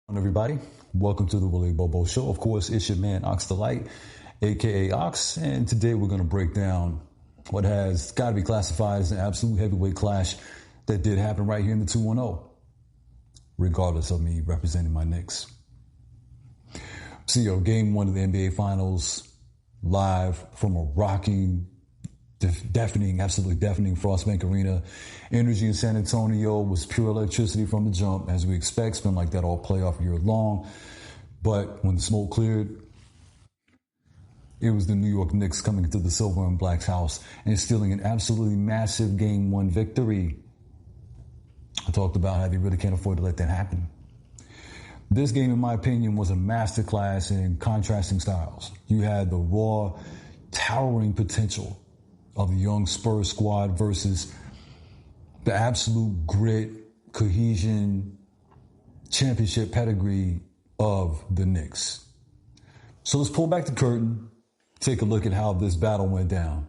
Everybody, welcome to the Willie Bobo Show. Of course, it's your man Ox the Light, aka Ox, and today we're going to break down what has got to be classified as an absolute heavyweight clash that did happen right here in the 210, regardless of me representing my Knicks. So, game one of the NBA Finals, live from a rocking, absolutely deafening Frostbank Arena. Energy in San Antonio was pure electricity from the jump, as we expect. It's been like that all playoff year long. But when the smoke cleared, it was the New York Knicks coming to the Silver and Black's house and stealing an absolutely massive game one victory. I talked about how they really can't afford to let that happen. This game, in my opinion, was a masterclass in contrasting styles. You had the raw, towering potential of the young Spurs squad versus the absolute grit, cohesion, championship pedigree of the Knicks. So let's pull back the curtain, take a look at how this battle went down.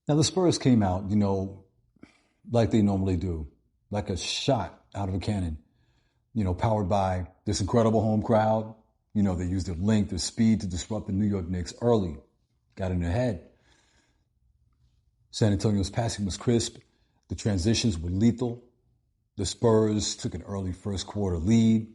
Now, the Spurs came out, like they normally do, like a shot out of a cannon, powered by this incredible home crowd. They used their length, their speed to disrupt the New York Knicks early, got in their head. San Antonio's passing was crisp. The transitions were lethal. The Spurs took an early first quarter lead,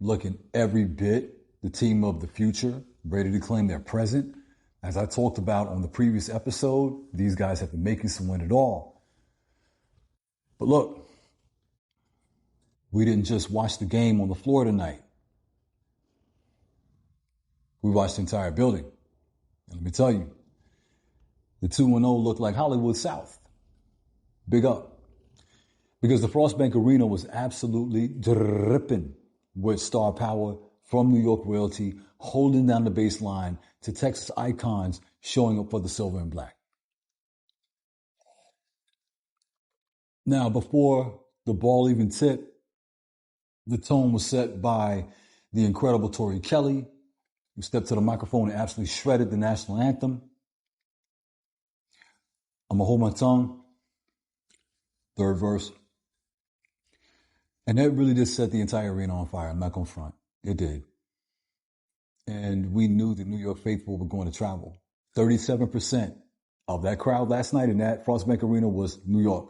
looking every bit the team of the future, ready to claim their present. As I talked about on the previous episode, these guys have the makings to win it all. But look, we didn't just watch the game on the floor tonight. We watched the entire building. And let me tell you, the 2-0 looked like Hollywood South. Big up. Because the Frostbank Arena was absolutely dripping with star power from New York royalty, holding down the baseline to Texas icons showing up for the Silver and Black. Now, before the ball even tipped, the tone was set by the incredible Tori Kelly, who stepped to the microphone and absolutely shredded the national anthem. I'm going to hold my tongue. Third verse. And that really did set the entire arena on fire. I'm not going to front. It did. And we knew the New York faithful were going to travel. 37% of that crowd last night in that Frostbank Arena was New York.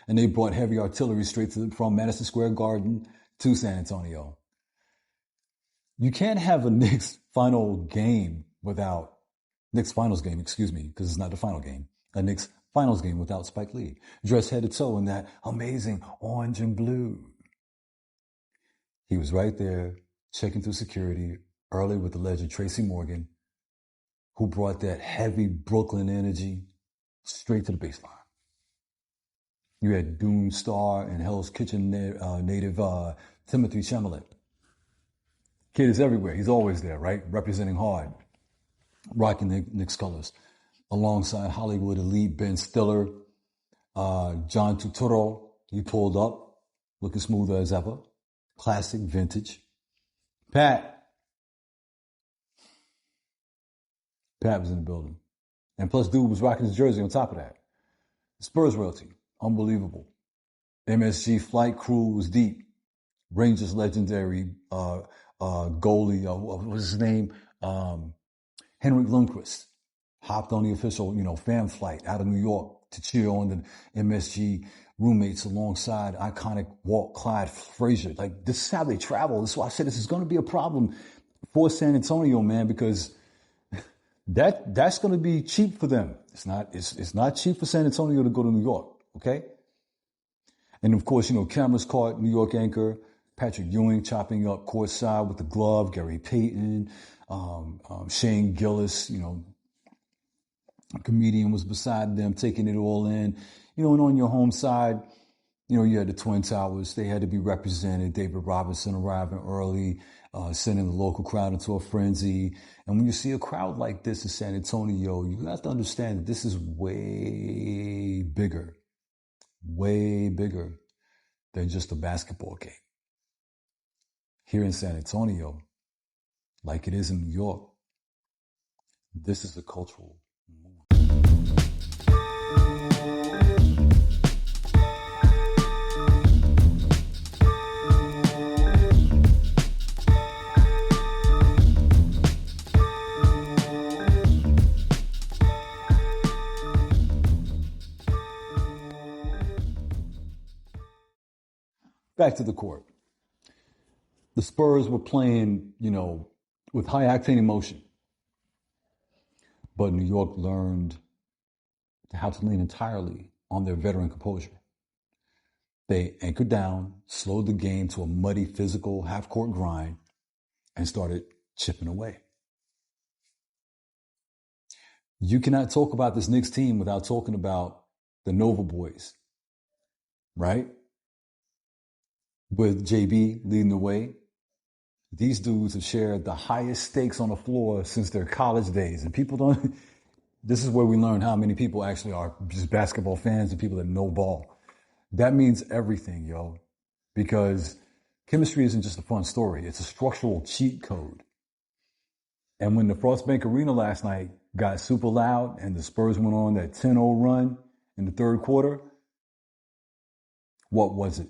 And they brought heavy artillery from Madison Square Garden to San Antonio. You can't have a Knicks finals game, because it's not the final game. A Knicks finals game without Spike Lee, dressed head to toe in that amazing orange and blue. He was right there, checking through security, early with the legend Tracy Morgan, who brought that heavy Brooklyn energy straight to the baseline. You had Doom Star and Hell's Kitchen native Timothy Chalamet. Kid is everywhere. He's always there, right? Representing hard, rocking the Knicks colors. Alongside Hollywood elite Ben Stiller, John Turturro, he pulled up, looking smoother as ever. Classic, vintage. Pat was in the building. And plus, dude was rocking his jersey on top of that. Spurs royalty, unbelievable. MSG flight crew was deep. Rangers legendary goalie, what was his name? Henrik Lundqvist hopped on the official, fan flight out of New York to cheer on the MSG roommates alongside iconic Walt Clyde Frazier. Like, this is how they travel. This is why I said this is going to be a problem for San Antonio, man, because that's going to be cheap for them. It's not cheap for San Antonio to go to New York, okay? And of course, cameras caught New York anchor Patrick Ewing chopping up courtside with the glove, Gary Payton, Shane Gillis, a comedian was beside them taking it all in. And on your home side, You had the Twin Towers. They had to be represented. David Robinson arriving early, sending the local crowd into a frenzy. And when you see a crowd like this in San Antonio, you have to understand that this is way bigger than just a basketball game. Here in San Antonio, like it is in New York, this is a cultural movement. Back to the court. The Spurs were playing, with high octane emotion. But New York learned how to lean entirely on their veteran composure. They anchored down, slowed the game to a muddy, physical, half-court grind, and started chipping away. You cannot talk about this Knicks team without talking about the Nova Boys, right? With JB leading the way. These dudes have shared the highest stakes on the floor since their college days. And this is where we learn how many people actually are just basketball fans and people that know ball. That means everything, yo. Because chemistry isn't just a fun story. It's a structural cheat code. And when the Frostbank Arena last night got super loud and the Spurs went on that 10-0 run in the third quarter, what was it?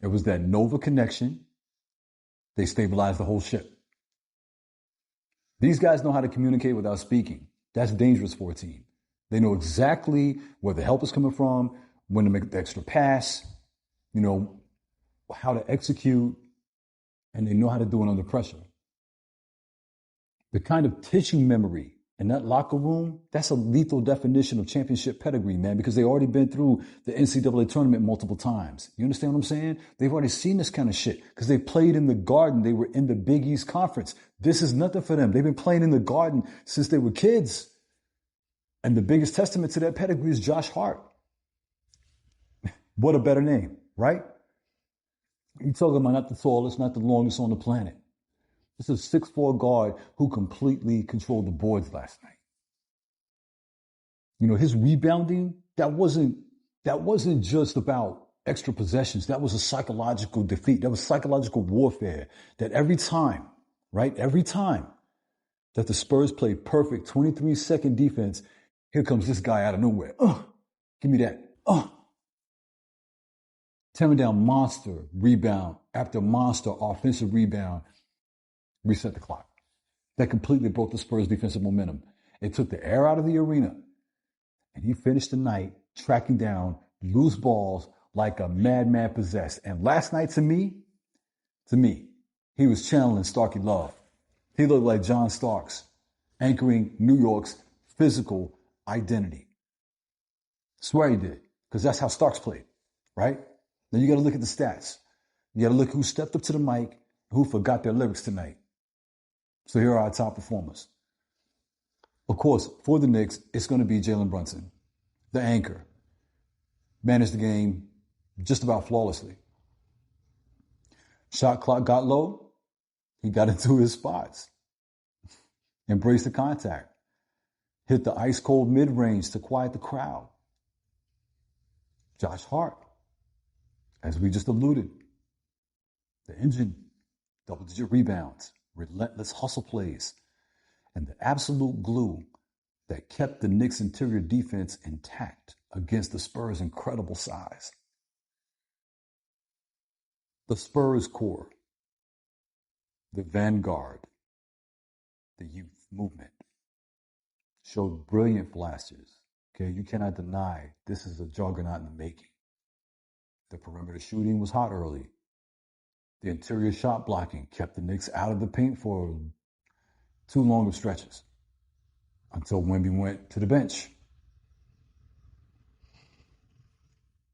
It was that Nova connection. They stabilized the whole ship. These guys know how to communicate without speaking. That's dangerous for a team. They know exactly where the help is coming from, when to make the extra pass, how to execute, and they know how to do it under pressure. The kind of tissue memory in that locker room, that's a lethal definition of championship pedigree, man, because they already been through the NCAA tournament multiple times. You understand what I'm saying? They've already seen this kind of shit because they played in the Garden. They were in the Big East Conference. This is nothing for them. They've been playing in the Garden since they were kids. And the biggest testament to that pedigree is Josh Hart. What a better name, right? You're talking about not the tallest, not the longest on the planet. This is a 6'4" guard who completely controlled the boards last night. His rebounding, that wasn't just about extra possessions. That was a psychological defeat. That was psychological warfare. That every time that the Spurs played perfect 23-second defense, here comes this guy out of nowhere. Give me that. Tearing down monster rebound after monster offensive rebound. Reset the clock. That completely broke the Spurs' defensive momentum. It took the air out of the arena. And he finished the night tracking down loose balls like a madman possessed. And last night, to me, he was channeling Starkey Love. He looked like John Starks, anchoring New York's physical identity. Swear he did, because that's how Starks played, right? Now you got to look at the stats. You got to look who stepped up to the mic, who forgot their lyrics tonight. So here are our top performers. Of course, for the Knicks, it's going to be Jalen Brunson, the anchor. Managed the game just about flawlessly. Shot clock got low. He got into his spots. Embraced the contact. Hit the ice cold mid-range to quiet the crowd. Josh Hart, as we just alluded, the engine, double-digit rebounds, relentless hustle plays, and the absolute glue that kept the Knicks' interior defense intact against the Spurs' incredible size. The Spurs core, the vanguard, the youth movement, showed brilliant flashes. Okay, you cannot deny this is a juggernaut in the making. The perimeter shooting was hot early. The interior shot blocking kept the Knicks out of the paint for too long of stretches until Wemby went to the bench.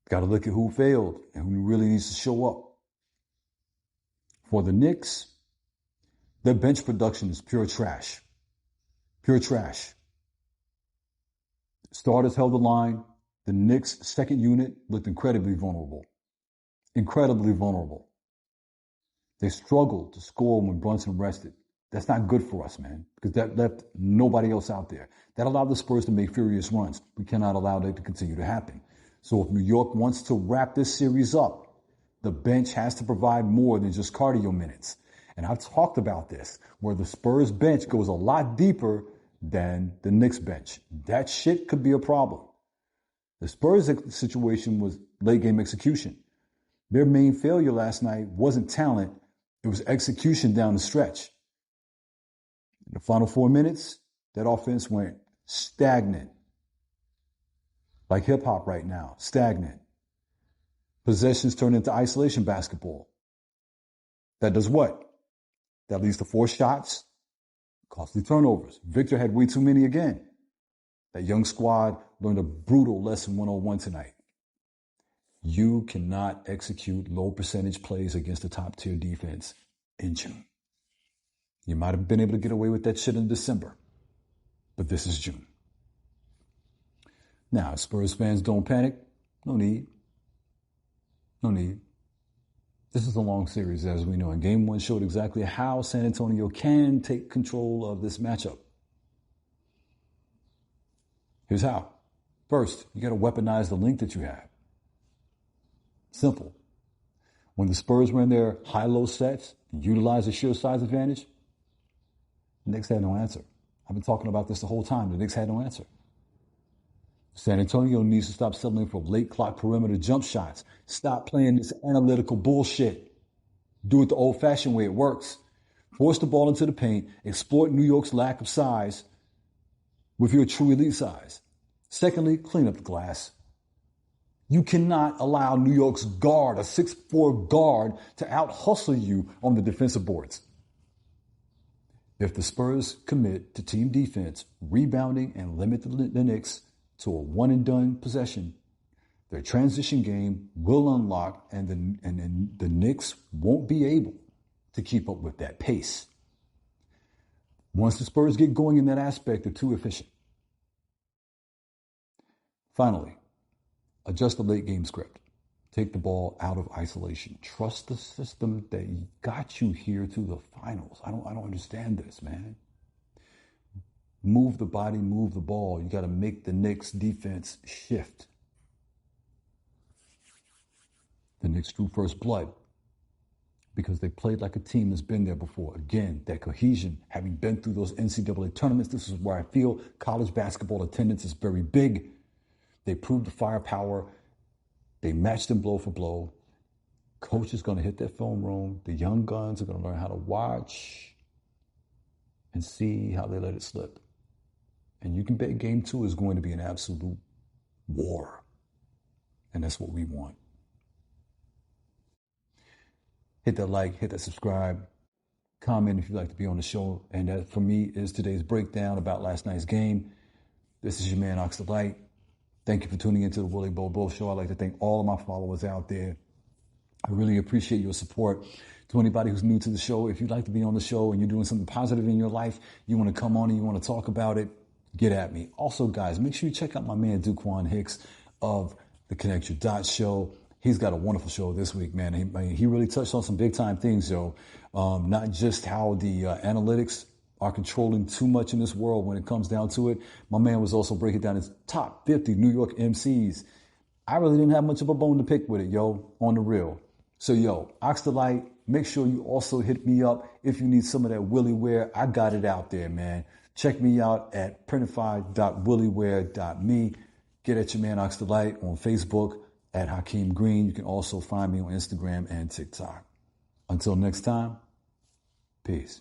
Got to look at who failed and who really needs to show up. For the Knicks, their bench production is pure trash. Pure trash. Starters held the line. The Knicks' second unit looked incredibly vulnerable. incredibly vulnerable. They struggled to score when Brunson rested. That's not good for us, man, because that left nobody else out there. That allowed the Spurs to make furious runs. We cannot allow that to continue to happen. So if New York wants to wrap this series up, the bench has to provide more than just cardio minutes. And I've talked about this, where the Spurs bench goes a lot deeper than the Knicks bench. That shit could be a problem. The Spurs situation was late game execution. Their main failure last night wasn't talent, it was execution down the stretch. In the final 4 minutes, that offense went stagnant. Like hip hop right now, stagnant. Possessions turn into isolation basketball. That does what? That leads to 4 shots, costly turnovers. Victor had way too many again. That young squad learned a brutal lesson 101 tonight. You cannot execute low percentage plays against a top tier defense in June. You might have been able to get away with that shit in December, but this is June. Now, Spurs fans, don't panic. No need. No need. This is a long series, as we know, and Game 1 showed exactly how San Antonio can take control of this matchup. Here's how. First, you got to weaponize the length that you have. Simple. When the Spurs ran their high-low sets, utilize the sheer size advantage, the Knicks had no answer. I've been talking about this the whole time. The Knicks had no answer. San Antonio needs to stop settling for late clock perimeter jump shots. Stop playing this analytical bullshit. Do it the old-fashioned way. It works. Force the ball into the paint. Exploit New York's lack of size with your true elite size. Secondly, clean up the glass. You cannot allow New York's guard, a 6'4" guard, to out-hustle you on the defensive boards. If the Spurs commit to team defense, rebounding, and limit the Knicks to a one-and-done possession, their transition game will unlock, and the Knicks won't be able to keep up with that pace. Once the Spurs get going in that aspect, they're too efficient. Finally, adjust the late game script. Take the ball out of isolation. Trust the system that got you here to the finals. I don't understand this, man. Move the body, move the ball. You got to make the Knicks defense shift. The Knicks drew first blood because they played like a team that's been there before. Again, that cohesion, having been through those NCAA tournaments, this is where I feel college basketball attendance is very big. They proved the firepower. They matched them blow for blow. Coach is going to hit that film room. The young guns are going to learn how to watch and see how they let it slip. And you can bet Game 2 is going to be an absolute war. And that's what we want. Hit that like, hit that subscribe, comment if you'd like to be on the show. And that, for me, is today's breakdown about last night's game. This is your man, Ox the Light. Thank you for tuning into the Willie Bobo Show. I'd like to thank all of my followers out there. I really appreciate your support. To anybody who's new to the show, if you'd like to be on the show and you're doing something positive in your life, you want to come on and you want to talk about it, get at me. Also, guys, make sure you check out my man, Duquan Hicks of the Connect Your Dots Show. He's got a wonderful show this week, man. He really touched on some big-time things, yo. Not just how the analytics are controlling too much in this world when it comes down to it. My man was also breaking down his top 50 New York MCs. I really didn't have much of a bone to pick with it, yo, on the real. So, yo, Ox the Light, make sure you also hit me up if you need some of that Willie wear. I got it out there, man. Check me out at printify.williewear.me. Get at your man, Ox the Light, on Facebook at Hakeem Green. You can also find me on Instagram and TikTok. Until next time, peace.